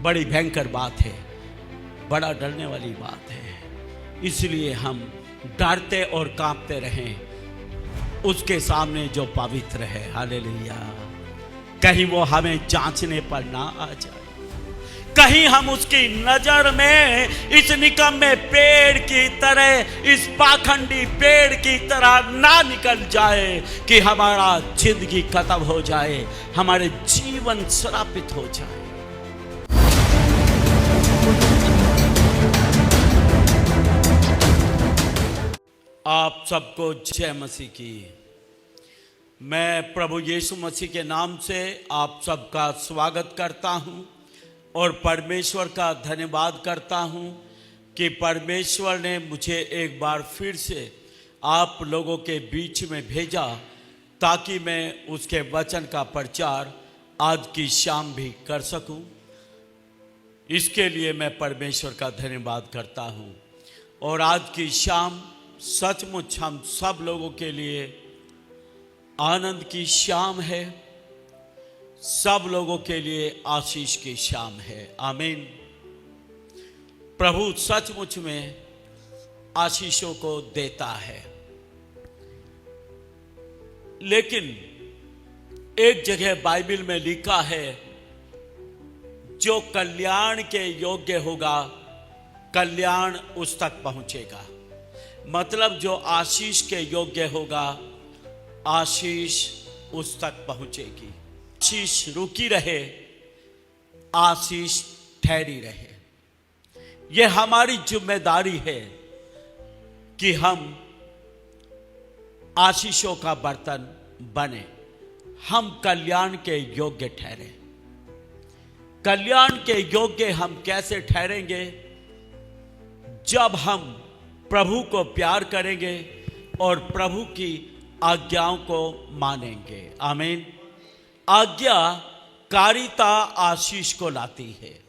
बड़ी भयंकर बात है, बड़ा डरने वाली बात है। इसलिए हम डरते और कांपते रहें उसके सामने जो पवित्र है। हालेलुया। कहीं वो हमें जांचने पर ना आ जाए, कहीं हम उसकी नजर में इस निकम्मे पेड़ की तरह, इस पाखंडी पेड़ की तरह ना निकल जाए कि हमारा जिंदगी खत्म हो जाए, हमारे जीवन श्रापित हो जाए। आप सबको जय मसीह की। मैं प्रभु यीशु मसीह के नाम से आप सबका स्वागत करता हूं और परमेश्वर का धन्यवाद करता हूं कि परमेश्वर ने मुझे एक बार फिर से आप लोगों के बीच में भेजा ताकि मैं उसके वचन का प्रचार आज की शाम भी कर सकूं। इसके लिए मैं परमेश्वर का धन्यवाद करता हूं। और आज की शाम सचमुच हम सब लोगों के लिए आनंद की शाम है, सब लोगों के लिए आशीष की शाम है। आमीन। प्रभु सचमुच में आशीषों को देता है, लेकिन एक जगह बाइबल में लिखा है, जो कल्याण के योग्य होगा कल्याण उस तक पहुंचेगा। मतलब जो आशीष के योग्य होगा आशीष उस तक पहुंचेगी। आशीष रुकी रहे, आशीष ठहरी रहे। यह हमारी जिम्मेदारी है कि हम आशीषों का बर्तन बने, हम कल्याण के योग्य ठहरे। कल्याण के योग्य हम कैसे ठहरेंगे? जब हम प्रभु को प्यार करेंगे और प्रभु की आज्ञाओं को मानेंगे। आमीन। आज्ञाकारिता आशीष को लाती है।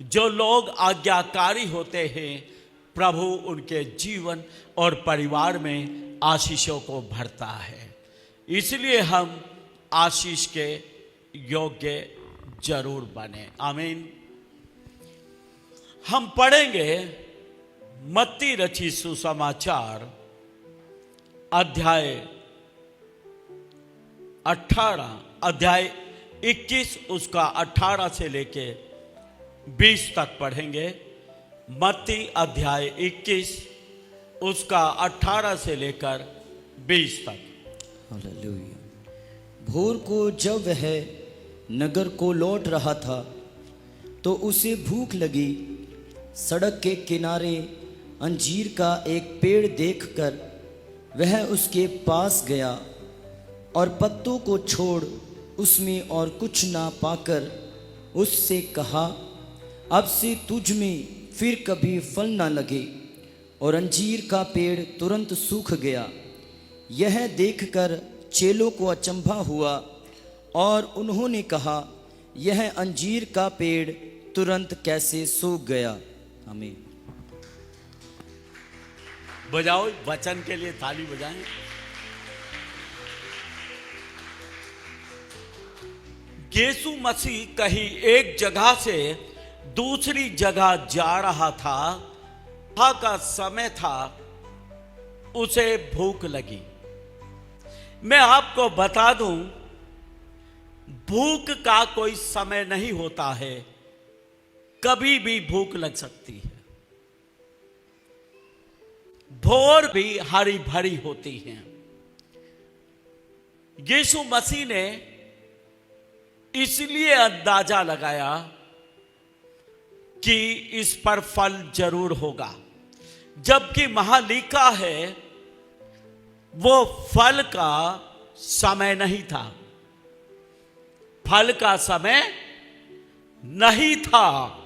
जो लोग आज्ञाकारी होते हैं, प्रभु उनके जीवन और परिवार में आशीषों को भरता है। इसलिए हम आशीष के योग्य जरूर बने। आमीन। हम पढ़ेंगे मत्ती रचित सुसमाचार अध्याय 21 उसका 18 से लेके 20 तक पढ़ेंगे। मत्ती अध्याय 21 उसका 18 से लेकर 20 तक। हालेलुया। भोर को जब वह नगर को लौट रहा था तो उसे भूख लगी। सड़क के किनारे अंजीर का एक पेड़ देखकर वह उसके पास गया और पत्तों को छोड़ उसमें और कुछ ना पाकर उससे कहा, अब से तुझ में फिर कभी फल ना लगे। और अंजीर का पेड़ तुरंत सूख गया। यह देखकर चेलों को अचंभा हुआ और उन्होंने कहा, यह अंजीर का पेड़ तुरंत कैसे सूख गया? आमीन। बजाओ, वचन के लिए ताली बजाएं। यीशु मसीह कहीं एक जगह से दूसरी जगह जा रहा था। वहां का समय था, उसे भूख लगी। मैं आपको बता दूं, भूख का कोई समय नहीं होता है, कभी भी भूख लग सकती है। भोर भी हरी भरी होती हैं। यीशु मसीह ने इसलिए अंदाजा लगाया कि इस पर फल जरूर होगा, जबकि वहां लिखा है वो फल का समय नहीं था। फल का समय नहीं था,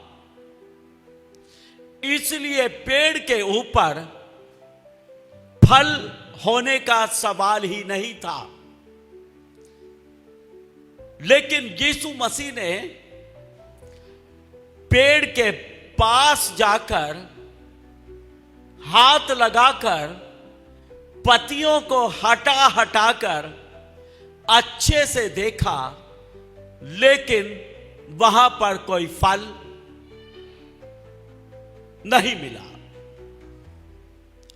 इसलिए पेड़ के ऊपर फल होने का सवाल ही नहीं था। लेकिन यीशु मसीह ने पेड़ के पास जाकर हाथ लगाकर पत्तियों को हटा हटाकर अच्छे से देखा, लेकिन वहां पर कोई फल नहीं मिला।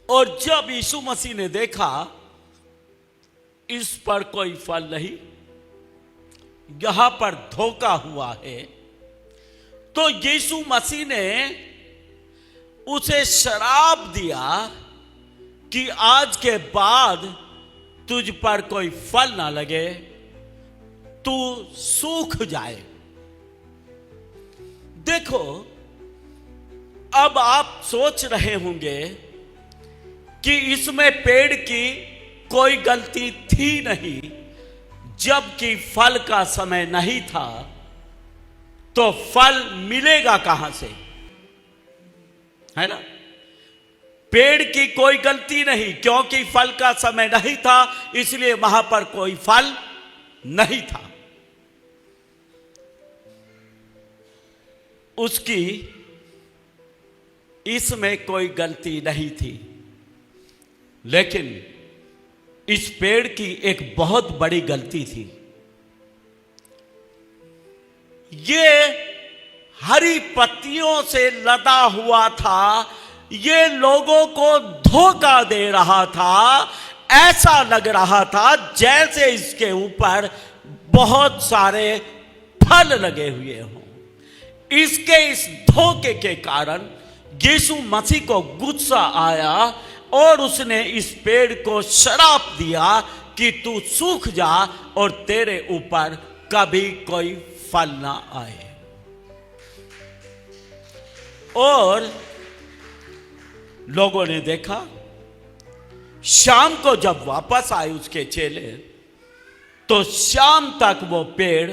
और जब यीशु मसीह ने देखा इस पर कोई फल नहीं, यहां पर धोखा हुआ है, तो यीशु मसीह ने उसे श्राप दिया कि आज के बाद तुझ पर कोई फल ना लगे, तू सूख जाए। देखो, अब आप सोच रहे होंगे कि इसमें पेड़ की कोई गलती थी नहीं, जबकि फल का समय नहीं था, तो फल मिलेगा कहां से, है ना? पेड़ की कोई गलती नहीं, क्योंकि फल का समय नहीं था, इसलिए वहां पर कोई फल नहीं था। उसकी इसमें कोई गलती नहीं थी, लेकिन इस पेड़ की एक बहुत बड़ी गलती थी। ये हरी पत्तियों से लदा हुआ था, ये लोगों को धोखा दे रहा था। ऐसा लग रहा था जैसे इसके ऊपर बहुत सारे फल लगे हुए हों। इसके इस धोखे के कारण यीशु मसीह को गुस्सा आया और उसने इस पेड़ को श्राप दिया कि तू सूख जा और तेरे ऊपर कभी कोई फल ना आए। और लोगों ने देखा, शाम को जब वापस आए उसके चेले, तो शाम तक वो पेड़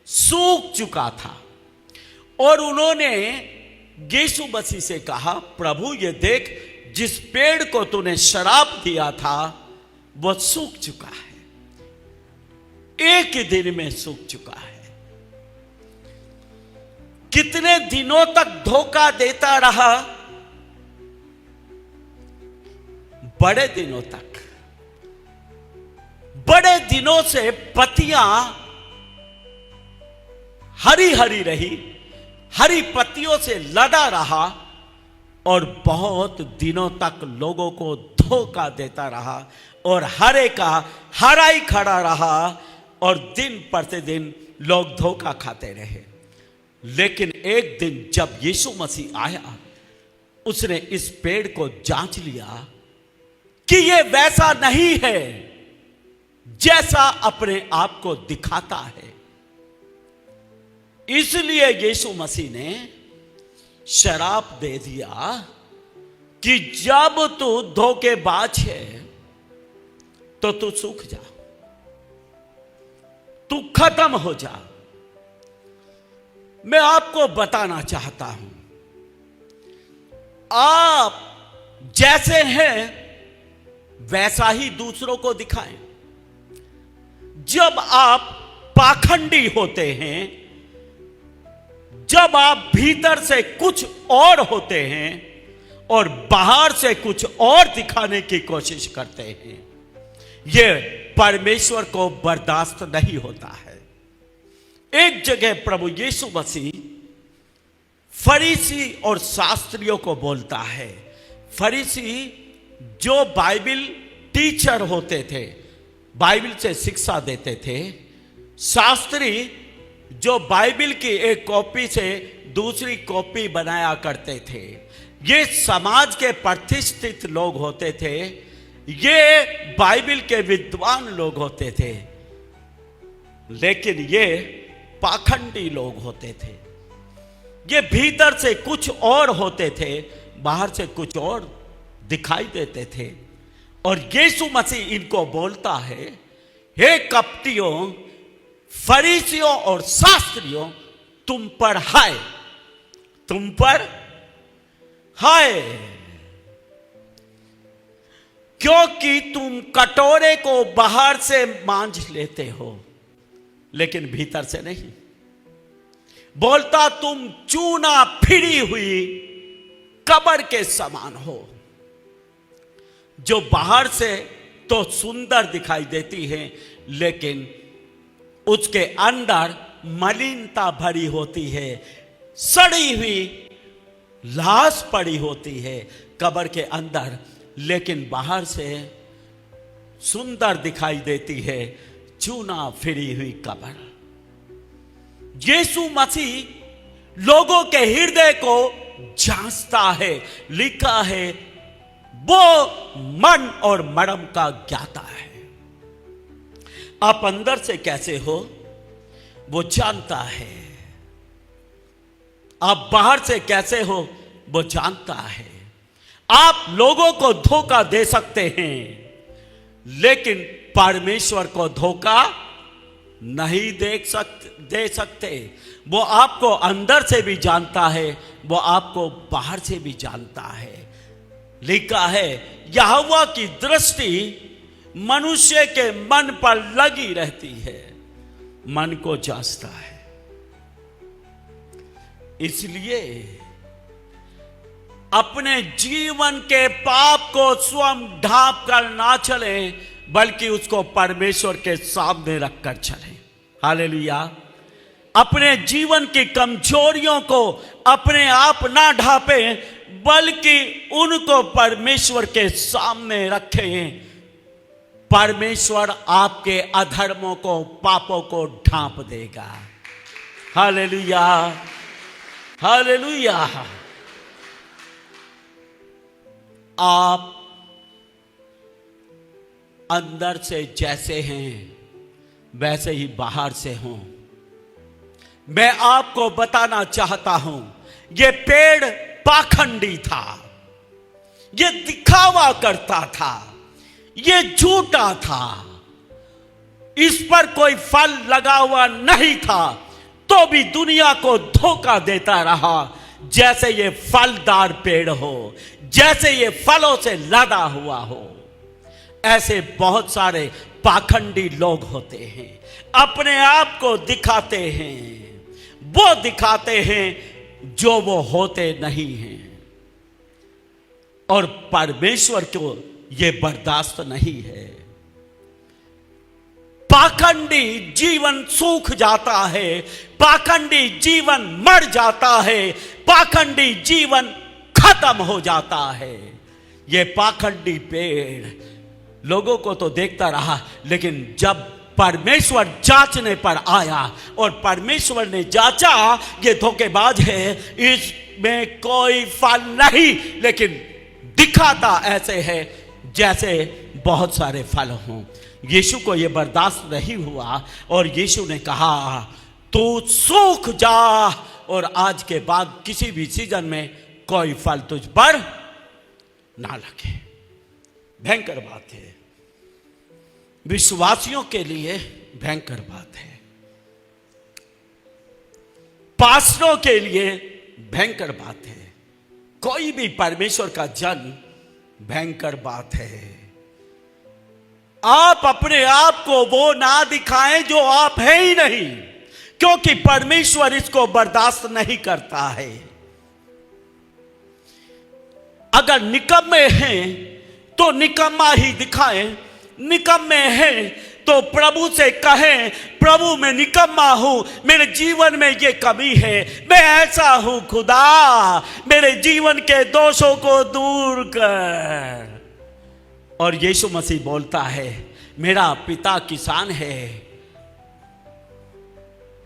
सूख चुका था। और उन्होंने यीशु मसीह से कहा, प्रभु ये देख, जिस पेड़ को तूने श्राप दिया था वो सूख चुका है, एक ही दिन में सूख चुका है। कितने दिनों तक धोखा देता रहा? बड़े दिनों तक, बड़े दिनों से पत्तियां हरी हरी रही, हरी पत्तियों से लदा रहा और बहुत दिनों तक लोगों को धोखा देता रहा और हरे का हरा ही खड़ा रहा और दिन प्रतिदिन लोग धोखा खाते रहे। लेकिन एक दिन जब यीशु मसीह आया, उसने इस पेड़ को जांच लिया कि ये वैसा नहीं है जैसा अपने आप को दिखाता है। इसलिए यीशु मसीह ने श्राप दे दिया कि जब तू धोखेबाज है तो तू सूख जा, तू खत्म हो जा। मैं आपको बताना चाहता हूं, आप जैसे हैं वैसा ही दूसरों को दिखाएं। जब आप पाखंडी होते हैं, जब आप भीतर से कुछ और होते हैं और बाहर से कुछ और दिखाने की कोशिश करते हैं, यह परमेश्वर को बर्दाश्त नहीं होता है। एक जगह प्रभु यीशु मसीह फरीसी और शास्त्रियों को बोलता है। फरीसी जो बाइबल टीचर होते थे, बाइबल से शिक्षा देते थे। शास्त्री जो बाइबल की एक कॉपी से दूसरी कॉपी बनाया करते थे। ये समाज के प्रतिष्ठित लोग होते थे, ये बाइबल के विद्वान लोग होते थे। लेकिन ये पाखंडी लोग होते थे। ये भीतर से कुछ और होते थे, बाहर से कुछ और दिखाई देते थे। और यीशु मसीह इनको बोलता है, हे कपटियों, फरीसियों और शास्त्रियों, तुम पर हाय, तुम पर हाय, क्योंकि तुम कटोरे को बाहर से मांझ लेते हो लेकिन भीतर से नहीं। बोलता तुम चूना फिरी हुई कब्र के समान हो, जो बाहर से तो सुंदर दिखाई देती है लेकिन उसके अंदर मलिनता भरी होती है, सड़ी हुई लाश पड़ी होती है कब्र के अंदर, लेकिन बाहर से सुंदर दिखाई देती है चूना फिरी हुई कब्र। यीशु मसीह लोगों के हृदय को जांचता है। लिखा है वो मन और मर्म का ज्ञाता है। आप अंदर से कैसे हो वो जानता है, आप बाहर से कैसे हो वो जानता है। आप लोगों को धोखा दे सकते हैं, लेकिन परमेश्वर को धोखा नहीं दे सकते। वो आपको अंदर से भी जानता है, वो आपको बाहर से भी जानता है। लिखा है यहोवा की दृष्टि मनुष्य के मन पर लगी रहती है, मन को जांचता है। इसलिए अपने जीवन के पाप को स्वयं ढांप कर ना चले, बल्कि उसको परमेश्वर के सामने रखकर चले। हालेलुया। अपने जीवन की कमजोरियों को अपने आप ना ढांपे, बल्कि उनको परमेश्वर के सामने रखें। परमेश्वर आपके अधर्मों को, पापों को ढांप देगा। Hallelujah, hallelujah. आप अंदर से जैसे हैं वैसे ही बाहर से हों। मैं आपको बताना चाहता हूं, यह पेड़ पाखंडी था, यह दिखावा करता था, यह झूठा था, इस पर कोई फल लगा हुआ नहीं था, तो भी दुनिया को धोखा देता रहा जैसे ये फलदार पेड़ हो, जैसे ये फलों से लदा हुआ हो। ऐसे बहुत सारे पाखंडी लोग होते हैं, अपने आप को दिखाते हैं, वो दिखाते हैं जो वो होते नहीं हैं, और परमेश्वर को ये बर्दाश्त नहीं है। पाखंडी जीवन सूख जाता है, पाखंडी जीवन मर जाता है, पाखंडी जीवन खत्म हो जाता है। ये पाखंडी पेड़ लोगों को तो देखता रहा, लेकिन जब परमेश्वर जांचने पर आया और परमेश्वर ने जांचा ये धोखेबाज है, इसमें कोई फल नहीं, लेकिन दिखाता ऐसे है जैसे बहुत सारे फल हों। यीशु को यह बर्दाश्त नहीं हुआ और यीशु ने कहा तू सूख जा, और आज के बाद किसी भी सीजन में कोई फल तुझ पर ना लगे। भयंकर बात है, विश्वासियों के लिए भयंकर बात है, पास्टरों के लिए भयंकर बात है, कोई भी परमेश्वर का जन भयंकर बात है। आप अपने आप को वो ना दिखाएं जो आप है ही नहीं, क्योंकि परमेश्वर इसको बर्दाश्त नहीं करता है। अगर निकम्मे हैं तो निकम्मा ही दिखाएं, निकम्मे हैं तो प्रभु से कहें प्रभु मैं निकम्मा हूं, मेरे जीवन में ये कमी है, मैं ऐसा हूं, खुदा मेरे जीवन के दोषों को दूर कर। और यीशु मसीह बोलता है मेरा पिता किसान है,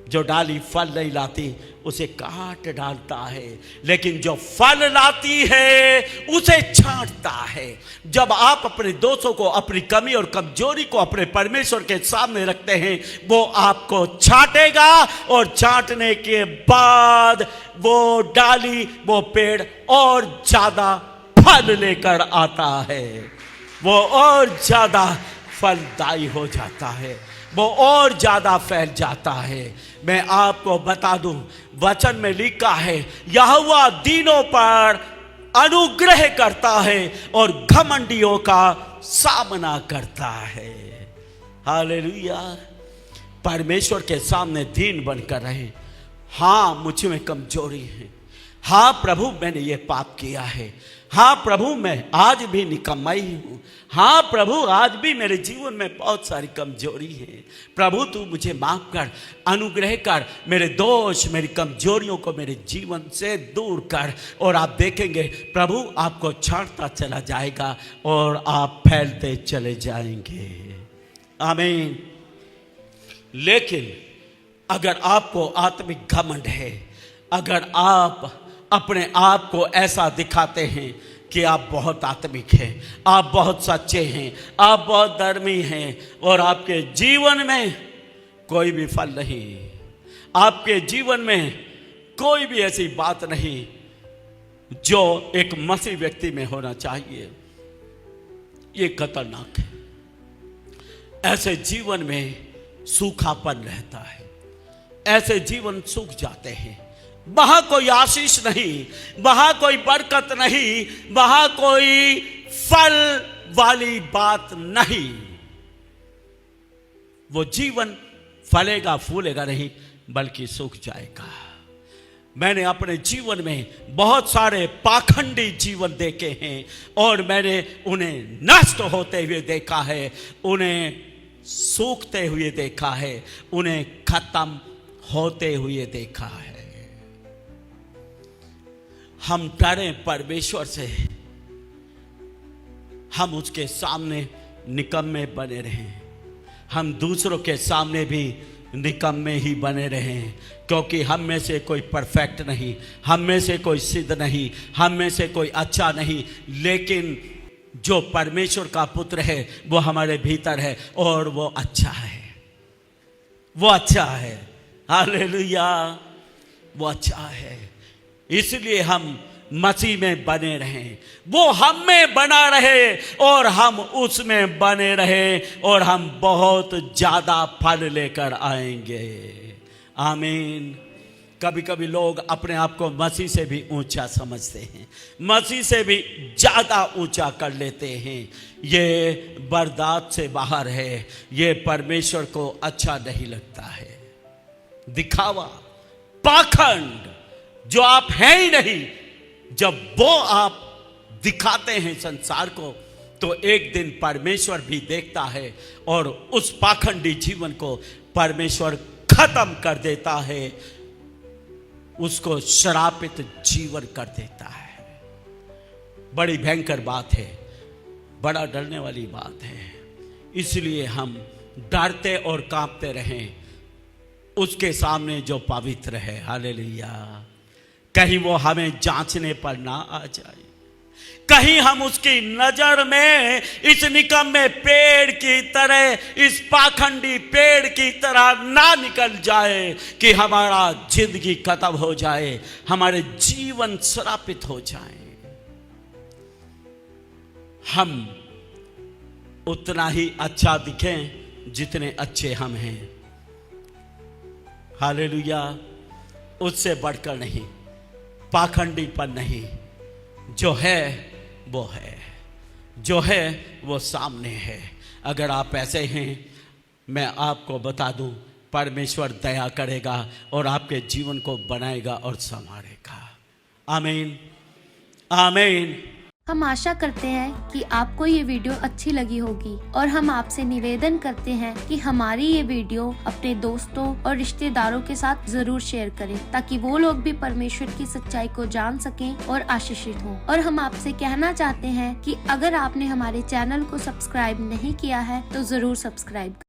जो डाली फल नहीं लाती उसे काट डालता है, लेकिन जो फल लाती है उसे छांटता है। जब आप अपने दोषों को, अपनी कमी और कमजोरी को अपने परमेश्वर के सामने रखते हैं, वो आपको छांटेगा, और छांटने के बाद वो डाली, वो पेड़ और ज्यादा फल लेकर आता है, वो और ज्यादा फलदायी हो जाता है, वो और ज्यादा फैल जाता है। मैं आपको बता दूं, वचन में लिखा है यहोवा दीनों पर अनुग्रह करता है और घमंडियों का सामना करता है। हालेलुया। परमेश्वर के सामने दीन बनकर रहे। हाँ, मुझ में कमजोरी है, हाँ प्रभु, मैंने ये पाप किया है। हाँ प्रभु, मैं आज भी निकम्मा ही हूँ। हाँ प्रभु, आज भी मेरे जीवन में बहुत सारी कमजोरी है। प्रभु तू मुझे माफ कर, अनुग्रह कर, मेरे दोष, मेरी कमजोरियों को मेरे जीवन से दूर कर। और आप देखेंगे प्रभु आपको छांटता चला जाएगा और आप फैलते चले जाएंगे। आमीन। लेकिन अगर आपको आत्मिक घमंड है, अगर आप अपने आप को ऐसा दिखाते हैं कि आप बहुत आत्मिक हैं, आप बहुत सच्चे हैं, आप बहुत धर्मी हैं, और आपके जीवन में कोई भी फल नहीं, आपके जीवन में कोई भी ऐसी बात नहीं जो एक मसीह व्यक्ति में होना चाहिए, ये खतरनाक है। ऐसे जीवन में सूखापन रहता है, ऐसे जीवन सूख जाते हैं। वहां कोई आशीष नहीं, वहां कोई बरकत नहीं, वहां कोई फल वाली बात नहीं। वो जीवन फलेगा फूलेगा नहीं, बल्कि सूख जाएगा। मैंने अपने जीवन में बहुत सारे पाखंडी जीवन देखे हैं और मैंने उन्हें नष्ट होते हुए देखा है, उन्हें सूखते हुए देखा है, उन्हें खत्म होते हुए देखा है। हम डरें परमेश्वर से, हम उसके सामने निकम्मे बने रहें, हम दूसरों के सामने भी निकम्मे ही बने रहें, क्योंकि हम में से कोई परफेक्ट नहीं, हम में से कोई सिद्ध नहीं, हम में से कोई अच्छा नहीं, लेकिन जो परमेश्वर का पुत्र है वो हमारे भीतर है और वो अच्छा है, वो अच्छा है। हालेलुया, वो अच्छा है। इसलिए हम मसीह में बने रहें, वो हम में बना रहे और हम उसमें बने रहें, और हम बहुत ज्यादा फल लेकर आएंगे। आमीन। कभी कभी लोग अपने आप को मसीह से भी ऊंचा समझते हैं, मसीह से भी ज्यादा ऊंचा कर लेते हैं। ये बर्दाश्त से बाहर है, ये परमेश्वर को अच्छा नहीं लगता है। दिखावा, पाखंड जो आप हैं ही नहीं, जब वो आप दिखाते हैं संसार को, तो एक दिन परमेश्वर भी देखता है और उस पाखंडी जीवन को परमेश्वर खत्म कर देता है, उसको श्रापित जीवन कर देता है। बड़ी भयंकर बात है, बड़ा डरने वाली बात है। इसलिए हम डरते और कांपते रहें उसके सामने जो पवित्र है। हालेलुया। कहीं वो हमें जांचने पर ना आ जाए, कहीं हम उसकी नजर में इस निकम्मे पेड़ की तरह, इस पाखंडी पेड़ की तरह ना निकल जाए कि हमारा जिंदगी खत्म हो जाए, हमारे जीवन श्रापित हो जाए। हम उतना ही अच्छा दिखें जितने अच्छे हम हैं। हालेलुया। उससे बढ़कर नहीं, पाखंडीपन नहीं। जो है वो है, जो है वो सामने है। अगर आप ऐसे हैं, मैं आपको बता दूं, परमेश्वर दया करेगा और आपके जीवन को बनाएगा और संवारेगा। आमीन, आमीन। हम आशा करते हैं कि आपको ये वीडियो अच्छी लगी होगी, और हम आपसे निवेदन करते हैं कि हमारी ये वीडियो अपने दोस्तों और रिश्तेदारों के साथ जरूर शेयर करें, ताकि वो लोग भी परमेश्वर की सच्चाई को जान सकें और आशीषित हों। और हम आपसे कहना चाहते हैं कि अगर आपने हमारे चैनल को सब्सक्राइब नहीं किया है तो जरूर सब्सक्राइब